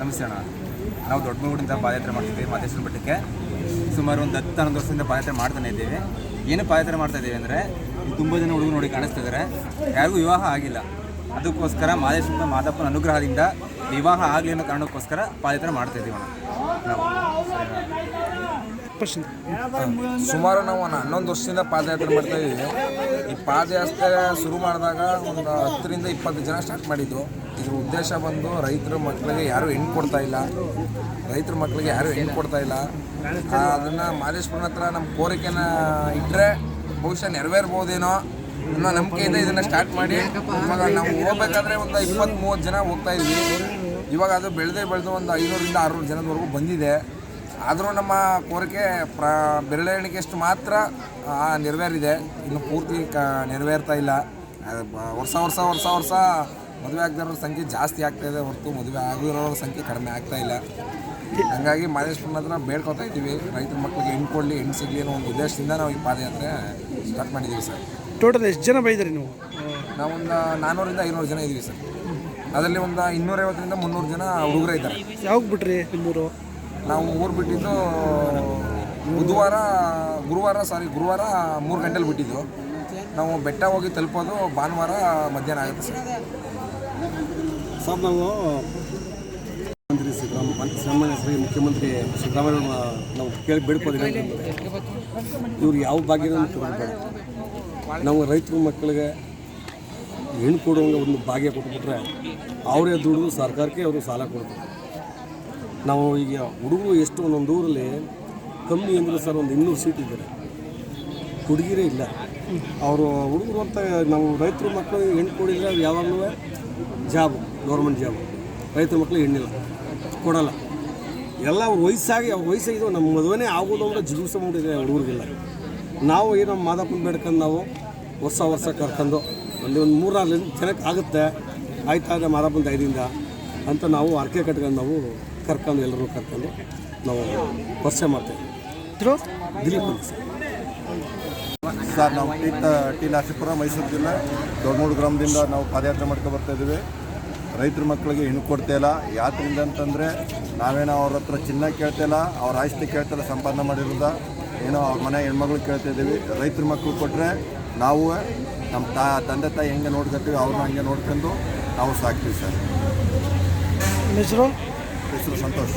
ನಮಸ್ತೆ ಅಣ್ಣ. ನಾವು ದೊಡ್ಡಮೂಡಿಂದ ಪಾದಯಾತ್ರೆ ಮಾಡ್ತಿದ್ದೀವಿ ಮಾದೇಶ್ವರ ಬೆಟ್ಟಕ್ಕೆ. ಸುಮಾರು ಒಂದು 10-11 ವರ್ಷದಿಂದ ಪಾದಯಾತ್ರೆ ಮಾಡ್ತಾನೆ ಇದ್ದೀವಿ. ಏನು ಪಾದಯಾತ್ರೆ ಮಾಡ್ತಾ ಇದ್ದೀವಿ ಅಂದರೆ, ತುಂಬ ಜನ ಹುಡುಗರು ನೋಡಿ ಕಾಣಿಸ್ತಾ ಇದ್ದಾರೆ, ಯಾರಿಗೂ ವಿವಾಹ ಆಗಿಲ್ಲ. ಅದಕ್ಕೋಸ್ಕರ ಮಾದೇಶ್ವರ ಮಾದಪ್ಪನ ಅನುಗ್ರಹದಿಂದ ವಿವಾಹ ಆಗಲಿ ಅನ್ನೋ ಕಾರಣಕ್ಕೋಸ್ಕರ ಪಾದಯಾತ್ರೆ ಮಾಡ್ತಾ ಇದ್ದೀವಿ ಅಣ್ಣ ನಾವು. ಸುಮಾರು ನಾವು 11 ವರ್ಷದಿಂದ ಪಾದಯಾತ್ರೆ ಮಾಡ್ತಾ ಇದ್ದೀವಿ. ಈ ಪಾದಯಾತ್ರೆ ಶುರು ಮಾಡಿದಾಗ ಒಂದು 10ರಿಂದ 20 ಜನ ಸ್ಟಾರ್ಟ್ ಮಾಡಿದ್ದು. ಇದ್ರ ಉದ್ದೇಶ ಬಂದು ರೈತರ ಮಕ್ಕಳಿಗೆ ಯಾರೂ ಹೆಣ್ಣು ಕೊಡ್ತಾ ಇಲ್ಲ, ಅದನ್ನು ಮಾದೇಶ್ವರನ ಹತ್ರ ನಮ್ಮ ಕೋರಿಕೆನ ಇಟ್ಟರೆ ಬಹುಶಃ ನೆರವೇರ್ಬೋದೇನೋ ಅನ್ನೋ ನಂಬಿಕೆಯಿಂದ ಇದನ್ನು ಸ್ಟಾರ್ಟ್ ಮಾಡಿ ಇವಾಗ ನಾವು ಹೋಗ್ಬೇಕಾದ್ರೆ ಒಂದು 20-30 ಜನ ಹೋಗ್ತಾ ಇದ್ವಿ. ಇವಾಗ ಅದು ಬೆಳೆದು ಒಂದು 500ರಿಂದ 600 ಜನದವರೆಗೂ ಬಂದಿದೆ. ಆದರೂ ನಮ್ಮ ಕೋರಿಕೆ ಬೆರಳೆಣಿಕೆಯಷ್ಟು ಮಾತ್ರ ನೆರವೇರಿದೆ, ಇನ್ನು ಪೂರ್ತಿ ನೆರವೇರ್ತಾ ಇಲ್ಲ. ವರ್ಷ ಮದುವೆ ಆಗದಿರೋರ ಸಂಖ್ಯೆ ಜಾಸ್ತಿ ಆಗ್ತಾಯಿದೆ ಹೊರತು ಮದುವೆ ಆಗಿರೋರ ಸಂಖ್ಯೆ ಕಡಿಮೆ ಆಗ್ತಾ ಇಲ್ಲ. ಹಾಗಾಗಿ ಮಾದೇಶ್ವರನ ಹತ್ರ ಬೇಡ್ಕೊತಾ ಇದ್ದೀವಿ, ರೈತರ ಮಕ್ಕಳಿಗೆ ಹೆಣ್ಣು ಕೊಡಲಿ, ಹೆಣ್ಣು ಸಿಗಲಿ ಅನ್ನೋ ಒಂದು ಉದ್ದೇಶದಿಂದ ನಾವು ಈ ಪಾದಯಾತ್ರೆ ಸ್ಟಾರ್ಟ್ ಮಾಡಿದ್ದೀವಿ ಸರ್. ಟೋಟಲ್ ಎಷ್ಟು ಜನ ಬೈದ್ರಿ ನೀವು? ನಾವೊಂದು 400ರಿಂದ 500 ಜನ ಇದ್ದೀವಿ ಸರ್. ಅದರಲ್ಲಿ ಒಂದು 250ರಿಂದ 300 ಜನ ಹುಡುಗರೇ ಇದ್ದಾರೆ. ಯಾವಾಗ ಬಿಟ್ರಿ ನಿಮ್ಮೂರು? ನಾವು ಊರು ಬಿಟ್ಟಿದ್ದು ಗುರುವಾರ 3 ಗಂಟೆಲಿ ಬಿಟ್ಟಿದ್ದು. ನಾವು ಬೆಟ್ಟ ಹೋಗಿ ತಲುಪೋದು ಭಾನುವಾರ ಮಧ್ಯಾಹ್ನ ಆಗುತ್ತೆ ಸರ್. ನಾವು ಸನ್ಮಾನ್ಯ ಶ್ರೀ ಮುಖ್ಯಮಂತ್ರಿ ಸಿದ್ದರಾಮಯ್ಯ ನಾವು ಕೇಳಿ ಬೇಡ್ಕೋದಿಲ್ಲ. ಇವ್ರು ಯಾವ ಭಾಗ್ಯನೂ ಕೊಡಬೇಡ, ನಾವು ರೈತರ ಮಕ್ಕಳಿಗೆ ಹೆಣ್ಣು ಕೊಡುವಂಗೆ ಒಂದು ಭಾಗ್ಯ ಕೊಟ್ಬಿಟ್ರೆ ಅವರೇ ದುಡಿದು ಸರ್ಕಾರಕ್ಕೆ ಅವರು ಸಾಲ ಕೊಡ್ತಾರೆ. ನಾವು ಈಗ ಹುಡುಗರು ಎಷ್ಟು ಒಂದೊಂದು ಊರಲ್ಲಿ ಕಮ್ಮಿ ಅಂದರೆ ಸರ್ ಒಂದು 200 ಸೀಟ್ ಇದ್ದಾರೆ, ಹುಡುಗಿರೇ ಇಲ್ಲ. ಅವರು ಹುಡುಗರು ಅಂತ ನಾವು ರೈತರ ಮಕ್ಕಳು ಹೆಣ್ಣು ಕೊಡಿದ್ರೆ ಅದು ಯಾವಾಗಲೂ ಜಾಬ್, ಗೌರ್ಮೆಂಟ್ ಜಾಬ್. ರೈತರ ಮಕ್ಕಳಿಗೆ ಹೆಣ್ಣಿಲ್ಲ, ಕೊಡಲ್ಲ. ಎಲ್ಲ ಅವ್ರ ವಯಸ್ಸಾಗಿದ್ದು ನಮ್ಮ ಮದುವೆನೇ ಆಗೋದು ಅಂದರೆ ಜಿಗುಪ್ಸೆ ಮಾಡಿದೆ ಹುಡುಗರಿಗೆಲ್ಲ. ನಾವು ಏನೋ ಮಾದಪ್ಪನ ಬೇಡ್ಕೊಂಡು ನಾವು ವರ್ಷ ಕರ್ಕೊಂಡು ಒಂದು 3-4 ಜನಕ್ಕೆ ಆಗುತ್ತೆ, ಆಯ್ತಾದ್ರೆ ಮಾದಪ್ಪನ ದಯದಿಂದ ಅಂತ ನಾವು ಅರ್ಕೆ ಕಟ್ಕೊಂಡು ನಾವು ಎಲ್ಲರೂ ಕರ್ಕೊಂಡು ನಾವು ಪರಿಚಯ ಮಾಡ್ತೇವೆ. ದಿಲೀಪ್ ಅಂತ ಸರ್, ನಾವು ಟಿ ನರಸೀಪುರ ಮೈಸೂರು ಜಿಲ್ಲೆ ದೊಡ್ಡಮೂಡು ಗ್ರಾಮದಿಂದ ನಾವು ಪಾದಯಾತ್ರೆ ಮಾಡ್ಕೊಂಡು ಬರ್ತಾಯಿದ್ದೀವಿ. ರೈತರ ಮಕ್ಕಳಿಗೆ ಹೆಣ್ಣು ಕೊಡ್ತಾಯಿಲ್ಲ. ಯಾತ್ರಿಂದ ಅಂತಂದರೆ ನಾವೇನೋ ಅವ್ರ ಹತ್ರ ಚಿನ್ನ ಕೇಳ್ತಾಯಿಲ್ಲ, ಅವ್ರ ಆಸ್ತಿ ಕೇಳ್ತಾಯಿಲ್ಲ, ಸಂಪಾದನೆ ಮಾಡಿರೋದ ಏನೋ ಅವ್ರ ಮನೆ ಹೆಣ್ಮಗಳು ಕೇಳ್ತಾಯಿದ್ದೀವಿ. ರೈತರ ಮಕ್ಕಳು ಕೊಟ್ಟರೆ ನಾವು ನಮ್ಮ ತಂದೆ ತಾಯಿ ಹೆಂಗೆ ನೋಡ್ಕೊತೀವಿ ಅವ್ರನ್ನ ಹಂಗೆ ನೋಡ್ಕೊಂಡು ನಾವು ಸಾಕ್ತೀವಿ ಸರ್. ಹೆಸರು ಸಂತೋಷ್.